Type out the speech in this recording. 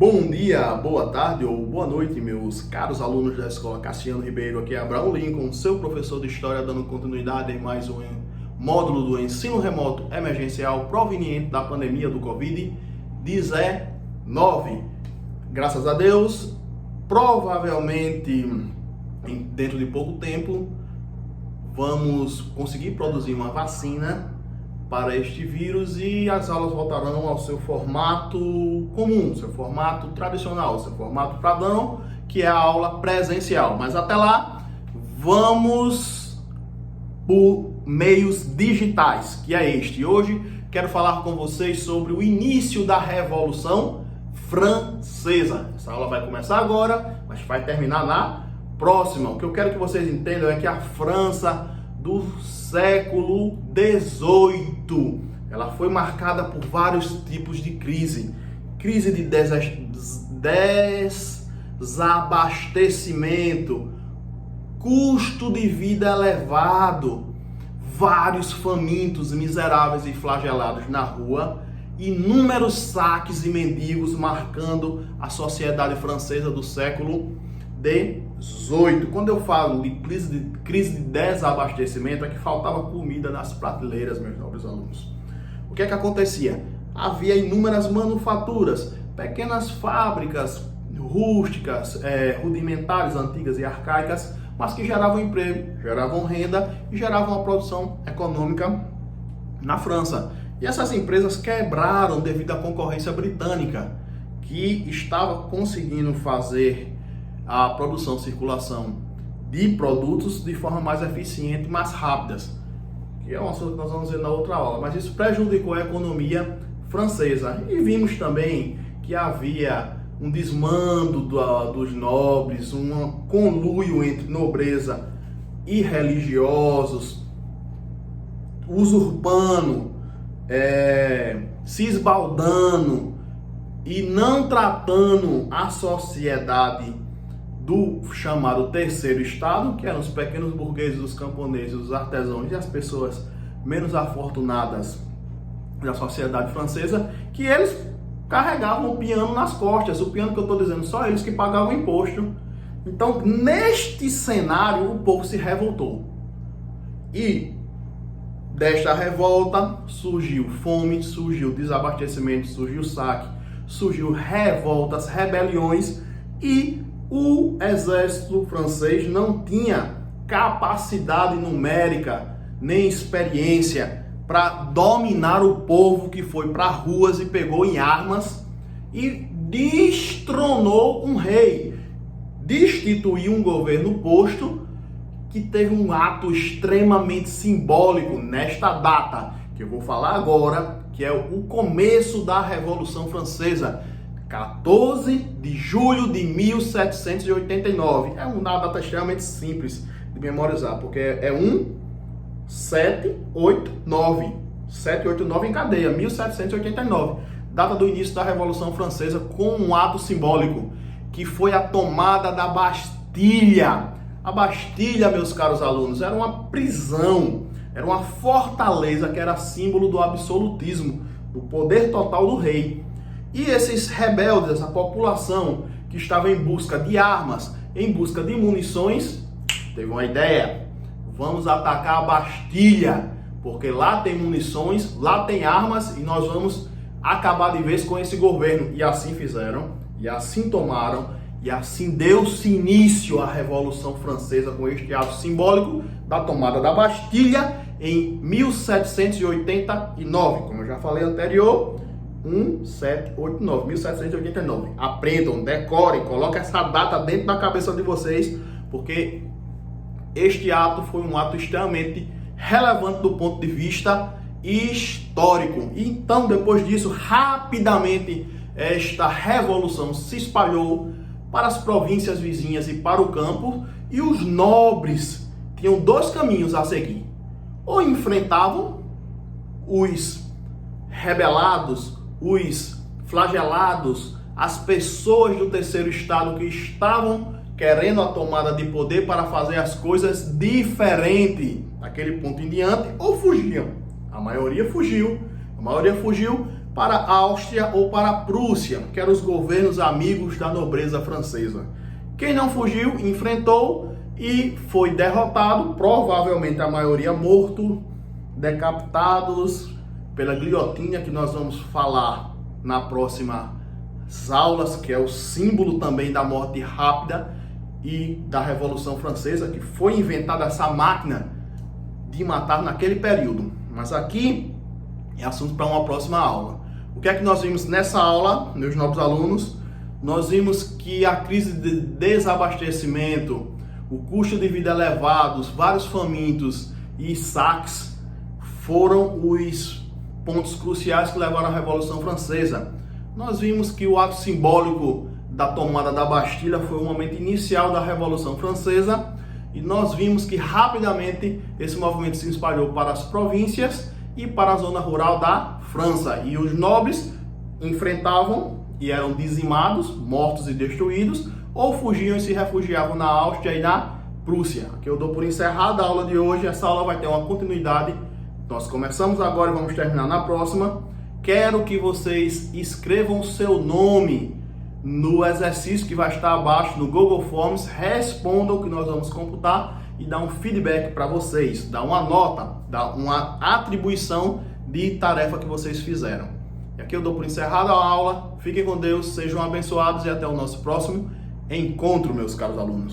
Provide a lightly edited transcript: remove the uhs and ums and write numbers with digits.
Bom dia, boa tarde ou boa noite, meus caros alunos da Escola Cassiano Ribeiro. Aqui é Abraão Lincoln, seu professor de História, dando continuidade em mais um módulo do ensino remoto emergencial proveniente da pandemia do Covid-19. Graças a Deus, provavelmente, dentro de pouco tempo, vamos conseguir produzir uma vacina para este vírus e as aulas voltarão ao seu formato comum, seu formato tradicional, seu formato padrão, que é a aula presencial. Mas até lá, vamos por meios digitais, que é este. Hoje quero falar com vocês sobre o início da Revolução Francesa. Essa aula vai começar agora, mas vai terminar na próxima. O que eu quero que vocês entendam é que a França do século XVIII, ela foi marcada por vários tipos de crise. Crise de desabastecimento, custo de vida elevado, vários famintos miseráveis e flagelados na rua, inúmeros saques e mendigos marcando a sociedade francesa do século XVIII. Quando eu falo de crise de desabastecimento, é que faltava comida nas prateleiras, meus nobres alunos. O que é que acontecia? Havia inúmeras manufaturas, pequenas fábricas rústicas, rudimentares, antigas e arcaicas, mas que geravam emprego, geravam renda e geravam uma produção econômica na França. E essas empresas quebraram devido à concorrência britânica, que estava conseguindo fazer a produção e circulação de produtos de forma mais eficiente e mais rápidas, que é um assunto que nós vamos ver na outra aula, mas isso prejudicou a economia francesa. E vimos também que havia um desmando dos nobres, um conluio entre nobreza e religiosos, usurpando, se esbaldando e não tratando a sociedade do chamado terceiro estado, que eram os pequenos burgueses, os camponeses, os artesãos e as pessoas menos afortunadas da sociedade francesa, que eles carregavam o piano nas costas. O piano que eu estou dizendo, só eles que pagavam imposto. Então, neste cenário, o povo se revoltou. E desta revolta surgiu fome, surgiu desabastecimento, surgiu saque, surgiu revoltas, rebeliões, e o exército francês não tinha capacidade numérica nem experiência para dominar o povo, que foi para ruas e pegou em armas e destronou um rei, destituiu um governo posto, que teve um ato extremamente simbólico nesta data, que eu vou falar agora, que é o começo da Revolução Francesa, 14 de julho de 1789. É uma data extremamente simples de memorizar, porque é 1789. 789 em cadeia, 1789. Data do início da Revolução Francesa, com um ato simbólico, que foi a tomada da Bastilha. A Bastilha, meus caros alunos, era uma prisão, era uma fortaleza que era símbolo do absolutismo, do poder total do rei. E esses rebeldes, essa população que estava em busca de armas, em busca de munições, teve uma ideia: vamos atacar a Bastilha, porque lá tem munições, lá tem armas, e nós vamos acabar de vez com esse governo. E assim fizeram, e assim tomaram, e assim deu-se início à Revolução Francesa, com este ato simbólico da tomada da Bastilha em 1789. Como eu já falei anterior, 1789. Aprendam, decorem, coloquem essa data dentro da cabeça de vocês, porque este ato foi um ato extremamente relevante do ponto de vista histórico. Então, depois disso, rapidamente esta revolução se espalhou para as províncias vizinhas e para o campo, e os nobres tinham dois caminhos a seguir: ou enfrentavam os rebelados, os flagelados, as pessoas do terceiro estado que estavam querendo a tomada de poder para fazer as coisas diferente daquele ponto em diante, ou fugiam. A maioria fugiu, para a Áustria ou para a Prússia, que eram os governos amigos da nobreza francesa. Quem não fugiu, enfrentou e foi derrotado, provavelmente a maioria morto, decapitados pela guilhotina, que nós vamos falar na próxima aulas, que é o símbolo também da morte rápida e da Revolução Francesa, que foi inventada essa máquina de matar naquele período. Mas aqui é assunto para uma próxima aula. O que é que nós vimos nessa aula, meus novos alunos? Nós vimos que a crise de desabastecimento, o custo de vida elevado, vários famintos e saques foram os pontos cruciais que levaram à Revolução Francesa. Nós vimos que o ato simbólico da tomada da Bastilha foi o momento inicial da Revolução Francesa e nós vimos que rapidamente esse movimento se espalhou para as províncias e para a zona rural da França. E os nobres enfrentavam e eram dizimados, mortos e destruídos, ou fugiam e se refugiavam na Áustria e na Prússia. Aqui eu dou por encerrada a aula de hoje. Essa aula vai ter uma continuidade. Nós começamos agora e vamos terminar na próxima. Quero que vocês escrevam o seu nome no exercício que vai estar abaixo no Google Forms, respondam o que nós vamos computar e dar um feedback para vocês, dar uma nota, dar uma atribuição de tarefa que vocês fizeram. E aqui eu dou por encerrada a aula. Fiquem com Deus, sejam abençoados e até o nosso próximo encontro, meus caros alunos.